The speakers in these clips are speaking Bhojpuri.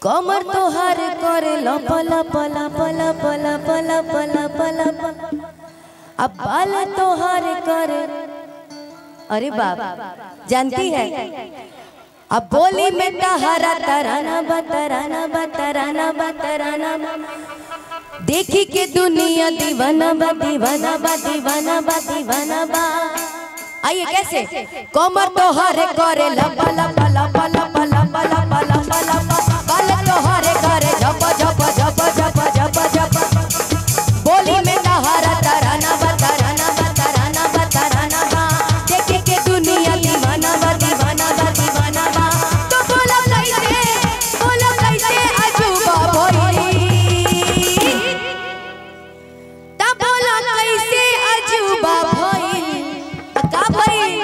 कमर तोहार करे लपला पला पला पला पला पला पला अब बाल तोहार करे। अरे बाप जानती है अब बोली में तहरा तराना बतराना बतराना बतराना देखी के दुनिया दीवाना बा दीवाना बा दीवाना बा दीवाना बा। आइए कैसे कमर तोहार करे लपला पला पला पला पला पला पला बाल तोहार करे झप झप झप झप झप झप बोली में तहरा तराना बतराना बतराना बतराना बा देखी के दुनिया दीवाना बा दीवाना बा दीवाना बा। तो बोला कैसे अजूबा भइली ता बोला कैसे अजूबा भइल का भइल।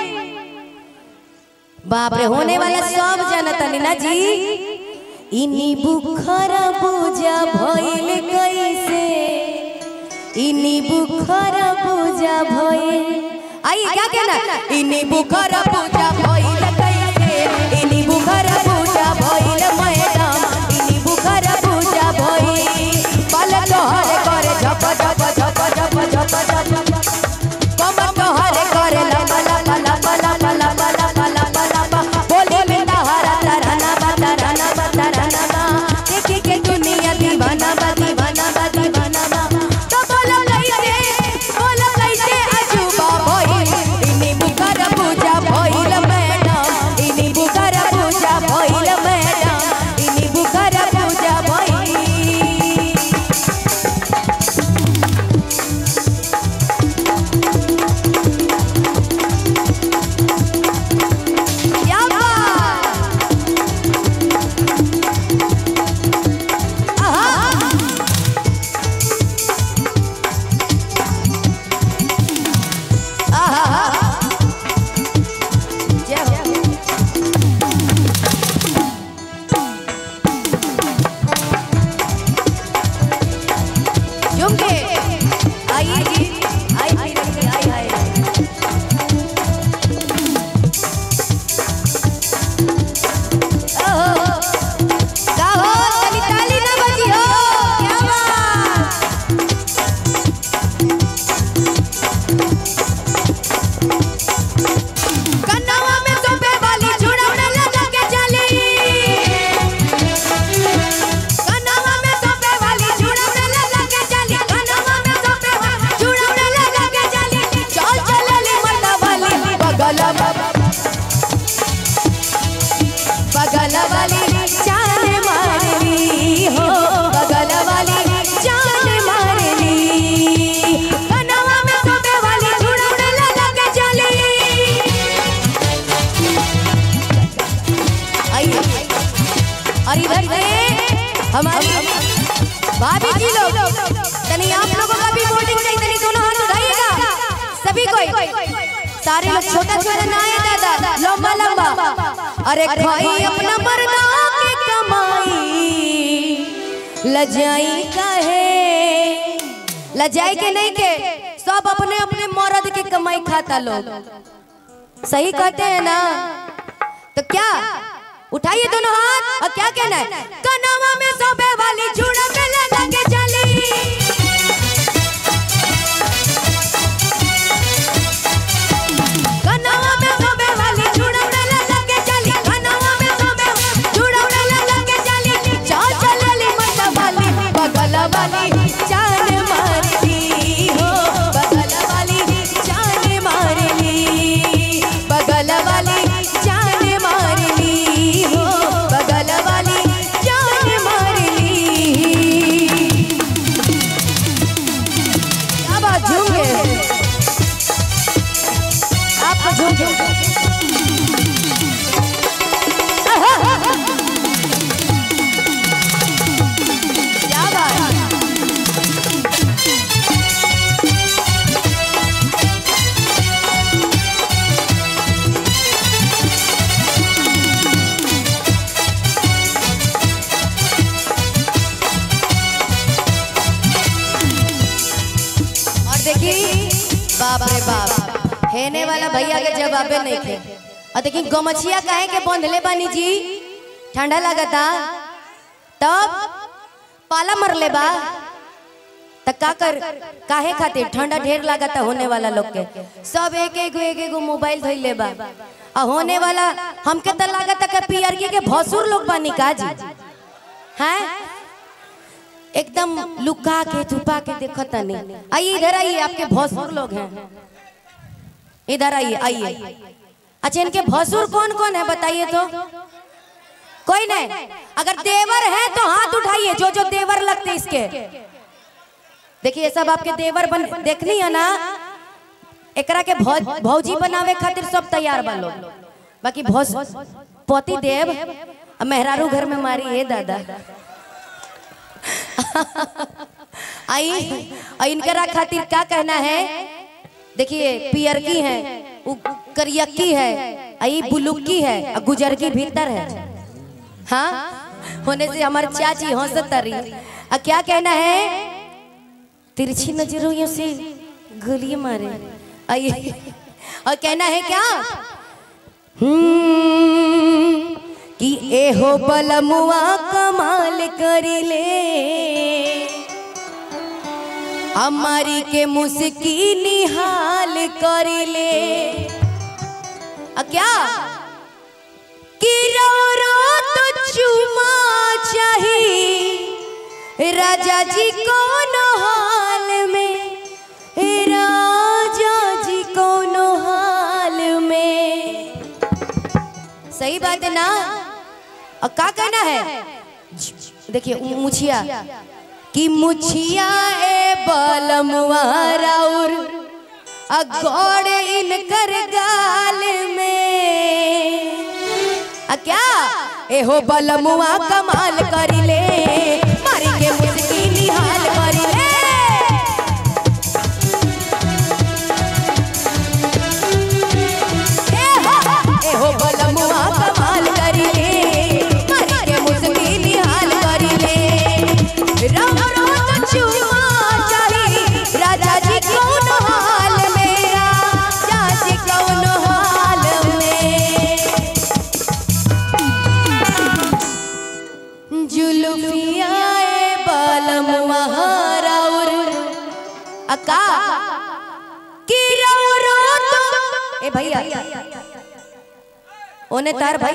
बाप रे होने वाला सब जनता ना जी इनी बुखारा पूजा भइल कैसे इनी बुखारा पूजा भइल। आई क्या कहना इनी बुखारा पूजा भइल कैसे इनी बुखारा पूजा भइल मैडम इनी बुखारा पूजा भइल बाल तोहर करे झप झप झप झप झप झप कमर तोहर करे लपला पला पला पला पला पला पला बोली में तहरा तराना बतराना बतराना बा देखी के दुनिया दीवाना बा दीवाना बा दीवाना बा। तो बोला कैसे अजूबा भइल इनी बुखारा पूजा भइल मैडम इनी बुखारा पूजा भइल मैडम इनी बुखारा पूजा भइल। क्या बात आहा आहा जय हो झुम के आइए जी आई आई आई आई ओहो गाओ ताली ताली ना बजी हो क्या बात। कन्नवा में सोबे वाली जुड़ावने लगा के चली कन्नवा में सोबे वाली जुड़ावने लगा के चली कन्नवा में सोबे वाली जुड़ावने लगा के चली चल चलली मर्दा वाली बगल वाली जान मारली हो बगल वाली जान मारली कन्नवा में सोबे वाली जुड़ावने लगा के चली। आइए और इधर से हमारी भाभी जी लोग तनी आप लोगों का भी वोटिंग चाहिए तनी दोनों हाथ उठाइएगा सभी कोई सारे लोग छोटा छोटा ना है दादा लंबा लंबा। अरे खाई अपना मर्दा की कमाई लजाई काहे लजाई के नहीं के सब अपने अपने मर्द के कमाई खाता लोग सही कहते हैं ना। तो क्या उठाइए दोनों हाथ और क्या कहना है कन्नवा में सोबे वाली जुड़ा में लगा के चली कन्नवा में सोबे वाली जुड़ा में लगा के चली कन्नवा में सोबे जुड़ा में लगा के चली चल चलली मर्दा वाली बगल वाली जान मारली हो बगल वाली जान मारली बगल वाली जान मारली हो बगल वाली जान मारली। क्या बात झूम गए आप झूम गए क्या बात और देखी बाप रे बाप हेने वाला भैया के जवाबे नहीं थे और देखी गमछिया काहे के बंधले बानी जी ठंडा लगता तब पाला मर ले बा त का कर काहे खातिर ठंडा ढेर लागता होने वाला लोग के सब एक एगो मोबाइल धइल ले बा आ होने वाला हमके त लागता के पीआरके के भसुर लोग बानी का जी हैं एकदम लुका के छुपा के देखता नहीं। आइए इधर आइए, आपके भसुर लोग हैं, इधर आइए आइए। अच्छा इनके भसुर कौन कौन है बताइए तो? कोई नहीं। अगर देवर है तो हाथ उठाइए, जो जो देवर लगते इसके। देखिए सब आपके देवर बन देखनी है ना, एकरा के भौजी बनावे खातिर सब तैयार बा लोग। बाकी पति देव मेहरारू घर में मारी है दादा। आई इनकरा खातिर क्या कहना है? देखिए पियरकी है, करियक्की है, आई बुलुक्की है, गुजरकी भीतर है। हाँ होने से हमारे चाची हंसत रही। क्या कहना है? तिरछी नजरों से गोली मारे। आइए और कहना है क्या कि एहो बलमुआ कमाल करिले हमारी के मुस्की निहाल करिले। क्या कि रो तो चुमा चाहिए राजा जी कौन हाल में, राजा जी कौन हाल में। सही बात है ना? और क्या कहना है? देखिए मुछिया कि मुछिया ए बलमुआ राउर अगोड़े इनकर गाल में। क्या एहो बलमुआ कमाल करिले मारी के मुस्की निहाल करिले। एहो बलमुआ कमाल करिले मारी के मुस्की निहाल करिले। राम राम चुमा चाहिए राजा जी कौन हाल में, राजा जी कौन हाल में। जुल्फिया बलमुआ राउर अका कि राउर तो ए भैया ओने तार भाई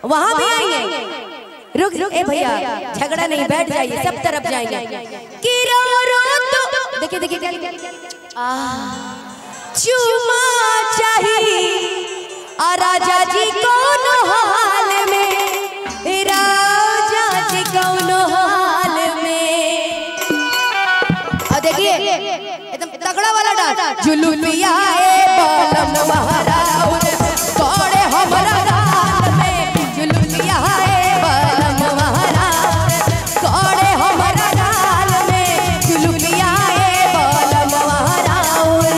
वहां भी आएंगे। रुक ए भैया झगड़ा नहीं, बैठ जाइए, सब तरफ जाएंगे। कि रो तो देखिए देखिए चुमा चाहिए राजा जी कौन हाल में, राजा जी कौन हाल में। और देखिए एकदम तगड़ा वाला डांस। जुलुफिया बलमुआ राउर कोड़े हमरा गाल में, जुलुफिया बलमुआ राउर कोड़े हमरा गाल में, जुलुफिया बलमुआ राउर।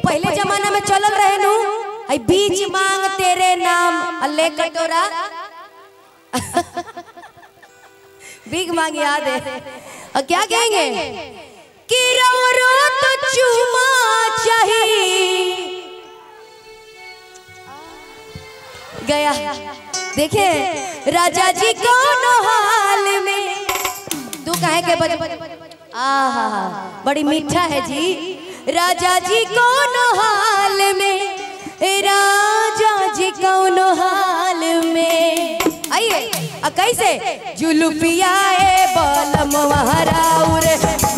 पहले जमाना में चलल रहे नु आई बीच मांग तेरे नाम अल्ले कटोरा भीख मांग याद है। और क्या कहेंगे कि रो तो चुमा चाहिए गया देखिए राजा जी कौन हाल में तू कहे के आहा बड़ी मीठा है जी। राजा जी कौन हाल में, राजा जी कौन हाल में। आइए कैसे जुलुफिया बलम वहराउर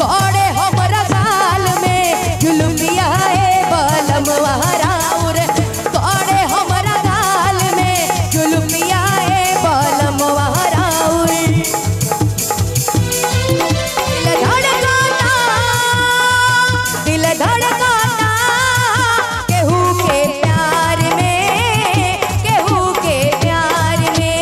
गड़े हमरा गाल में, जुलुफिया बलम वहराउर गड़े हमरा गाल में, जुलुफिया बलम वहराउर। दिल धड़काता केहू के प्यार में, केहू के प्यार में,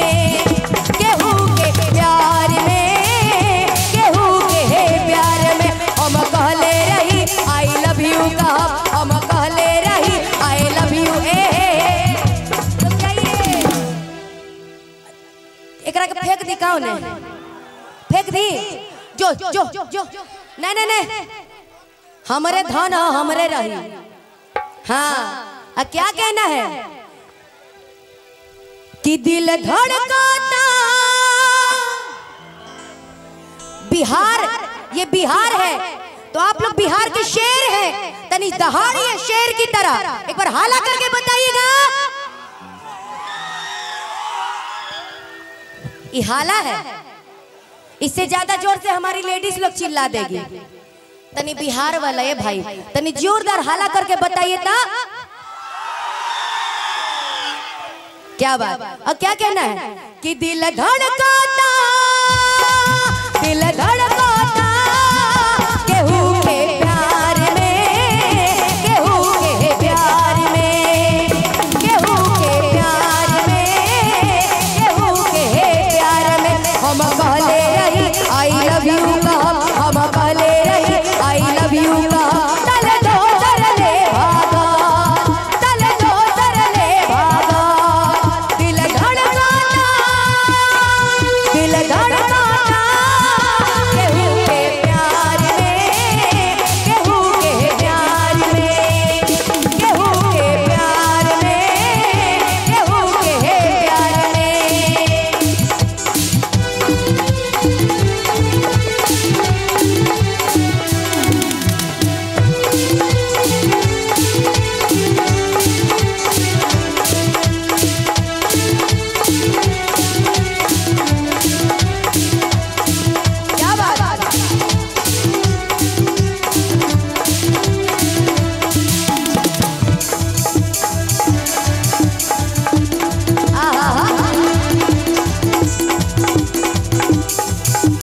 केहू के प्यार में, केहू के प्यार में। हम कहले रही आई लव यू का, हम कहले रही आई लव यू। एकरा के फेंक दी कौन है? फेंक दी जो जो जो जो नहीं नहीं नहीं हमरे धन हमरे रही। हाँ क्या कहना है कि दिल धड़काता बिहार, ये बिहार है तो आप लोग बिहार के शेर हैं, तनी दहाड़िए शेर की तरह एक बार हाला करके बताइएगा। ये हाला है, इससे ज्यादा जोर से हमारी लेडीज लोग चिल्ला देगी। तनी बिहार वाला है भाई, तनी जोरदार हाला करके बताइए ता क्या बात। और क्या कहना है कि दिल धड़काता, दिल धड़काता केहू के प्यार में, केहू के प्यार में, केहू के प्यार में, केहू के प्यार में। हम